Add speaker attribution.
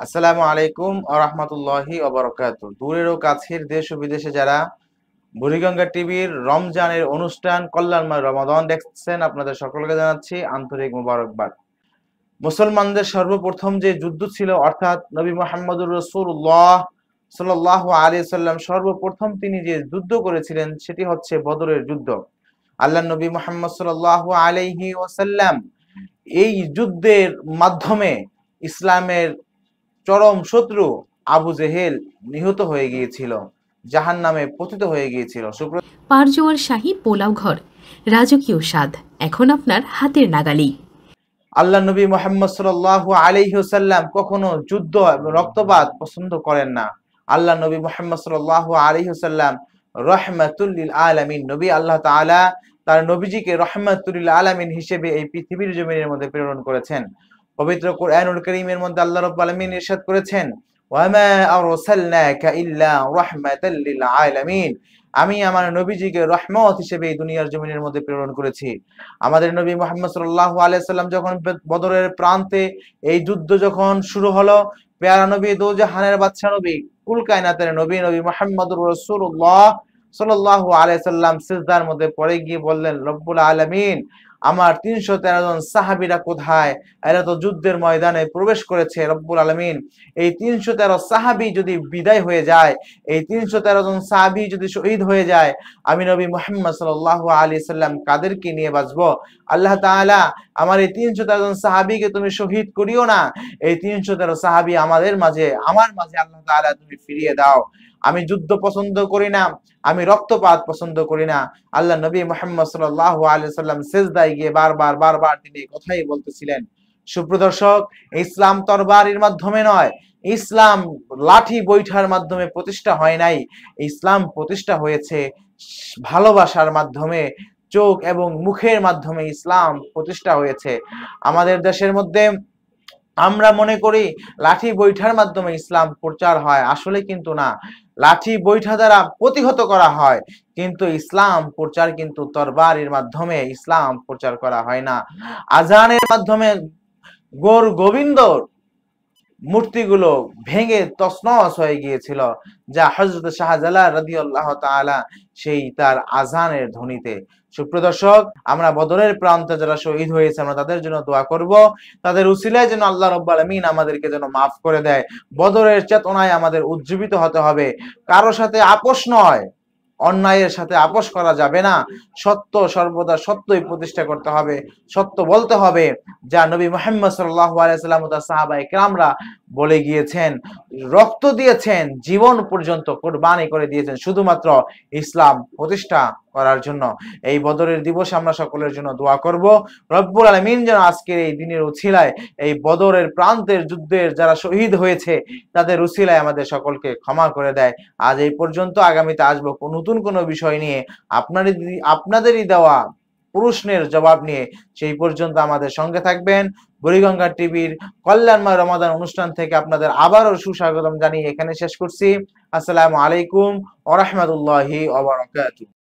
Speaker 1: আসসালামু আলাইকুম ওয়া রাহমাতুল্লাহি ওয়া বারাকাতুহু। দূরের ও কাছের দেশ ও বিদেশে যারা বুড়িগঙ্গা টিভির রমজানের অনুষ্ঠান কল্যাণময় রমাদান দেখছেন, আপনাদের সকলকে জানাচ্ছি আন্তরিক মোবারকবাদ। মুসলমানদের সর্বপ্রথম যে যুদ্ধ ছিল, অর্থাৎ নবী মুহাম্মদুর রাসূলুল্লাহ সাল্লাল্লাহু আলাইহি সাল্লাম সর্বপ্রথম তিনি যে যুদ্ধ করেছিলেন সেটি হচ্ছে বদরের যুদ্ধ। আল্লাহর নবী মুহাম্মদ সাল্লাল্লাহু আলাইহি ওয়াসাল্লাম এই যুদ্ধের মাধ্যমে ইসলামের চরম শত্রু আবু জেহেল নিহত হয়ে গিয়েছিল, জাহান্নামে পতিত হয়ে গিয়েছিল।
Speaker 2: পারজোয়ার শাহী পোলাও ঘর, রাজকীয় স্বাদ এখন আপনার হাতের নাগালেই।
Speaker 1: আল্লাহ নবী মুহাম্মদ সাল্লাল্লাহু আলাইহি ওয়াসাল্লাম কখনো যুদ্ধ এবং রক্তপাত পছন্দ করেন না। আল্লাহ নবী মুহাম্মদ সাল্লাল্লাহু আলাইহি ওয়াসাল্লাম রাহমাতুল লিল আলামিন নবী। আল্লাহ তাআলা তার নবীজিকে রাহমাতুল লিল আলামিন হিসেবে এই পৃথিবীর জমিনের মধ্যে প্রেরণ করেছেন। পবিত্র কুরআনুল কারীমের মধ্যে আল্লাহ রাব্বুল আলামিন ইরশাদ করেছেন, ওয়া মা আরসালনাকা ইল্লা রাহমাতাল লিল আলামিন। আমি আমার নবীজিকে রহমত হিসেবে এই দুনিয়ার জমিনের মধ্যে প্রেরণ করেছি। আমাদের নবী মুহাম্মদ সাল্লাল্লাহু আলাইহি সাল্লাম যখন বদরের প্রান্তে এই যুদ্ধ যখন শুরু হলো, পেয়ারা নবী দোজাহানের বাদশা নবী কুল কায়নাতের নবী নবী মুহাম্মদুর রাসূলুল্লাহ সাল্লাল্লাহু আলাইহি সাল্লাম সিজদার মধ্যে পড়ে গিয়ে বললেন, রব্বুল আলামিন, আমার ৩১৩ জন সাহাবীরা কোথায়? এরা তো যুদ্ধের ময়দানে প্রবেশ করেছে। রব্বুল আলামিন, এই ৩১৩ সাহাবী যদি বিদায় হয়ে যায়, এই ৩১৩ জন সাহাবী যদি শহীদ হয়ে যায়, আমি নবী মুহাম্মদ সাল্লাল্লাহু আলাইহি সাল্লাম কাদেরকে নিয়ে বাঁচবো? আল্লাহ তাআলা, আমার এই ৩১৩ জন সাহাবীকে তুমি শহীদ করিও না। এই ৩১৩ সাহাবী আমার মাঝে আল্লাহ তাআলা তুমি ফিরিয়ে দাও। আমি যুদ্ধ পছন্দ করি না, আমি রক্তপাত পছন্দ করি না। আল্লাহ নবী মুহাম্মদ সাল্লাল্লাহু আলাইহি সাল্লাম সিজদায় গিয়ে বারবার তিনি এই কথাই বলতেছিলেন। সুপ্রদর্শক, ইসলাম তরবারির মাধ্যমে নয়, ইসলাম লাঠি বৈঠার মাধ্যমে প্রতিষ্ঠা হয় নাই। ইসলাম প্রতিষ্ঠা হয়েছে ভালোবাসার মাধ্যমে, চোখ এবং মুখের মাধ্যমে ইসলাম প্রতিষ্ঠা হয়েছে। আমাদের দেশের মধ্যে আমরা মনে করি লাঠি বৈঠার মাধ্যমে ইসলাম প্রচার হয়, আসলে কিন্তু না। লাঠি বৈঠা দ্বারা প্রতিহত করা হয়, কিন্তু ইসলাম প্রচার কিন্তু তরবারির মাধ্যমে ইসলাম প্রচার করা হয় না। আজানের মাধ্যমে গৌর গোবিন্দর মূর্তিগুলো ভেঙে তছনছ হয়ে গিয়েছিল, যা হযরত শাহজালাল রাদিয়াল্লাহু তাআলা সেই তার আজানের ধ্বনিতে। সুপ্রদর্শক, আমরা বদরের প্রান্তে যারা শহীদ হয়েছে আমরা তাদের জন্য দোয়া করব, তাদের উসিলায় যেন আল্লাহ রাব্বুল আলামিন আমাদেরকে যেন মাফ করে দেয়। বদরের চেতনায় আমাদের উজ্জীবিত হতে হবে। কারো সাথে আপোষ নয়, অন্যায়ের সাথে আপোষ করা যাবে না। সত্য সর্বদা সত্যই প্রতিষ্ঠা করতে হবে, সত্য বলতে হবে, যা নবী মুহাম্মদ সাল্লাল্লাহু আলাইহি সাল্লাম ও তার সাহাবায়ে কেরামরা বলে গিয়েছেন, রক্ত দিয়েছেন, জীবন পর্যন্ত কুরবানি করে দিয়েছেন শুধুমাত্র ইসলাম প্রতিষ্ঠা করার জন্য। এই বদরের দিবসে আমরা সকলের জন্য দোয়া করব, রব্বুল আলামিন যেন আজকের এই দিনের উছিলায় এই বদরের প্রান্তের যুদ্ধের যারা শহীদ হয়েছে তাদের উছিলায় আমাদের সকলকে ক্ষমা করে দেয়। আজ এই পর্যন্ত, আগামীতে আসবো নতুন কোনো বিষয় নিয়ে, আপনাদেরই দেওয়া প্রশ্নের জবাব নিয়ে। সেই পর্যন্ত আমাদের সঙ্গে থাকবেন। বুড়িগঙ্গা টিভির কল্যাণময় রমাদান অনুষ্ঠান থেকে আপনাদের আবারও সুস্বাগতম জানিয়ে এখানে শেষ করছি। আসসালামু আলাইকুম ওয়া রাহমাতুল্লাহি ওয়া বারাকাতুহু।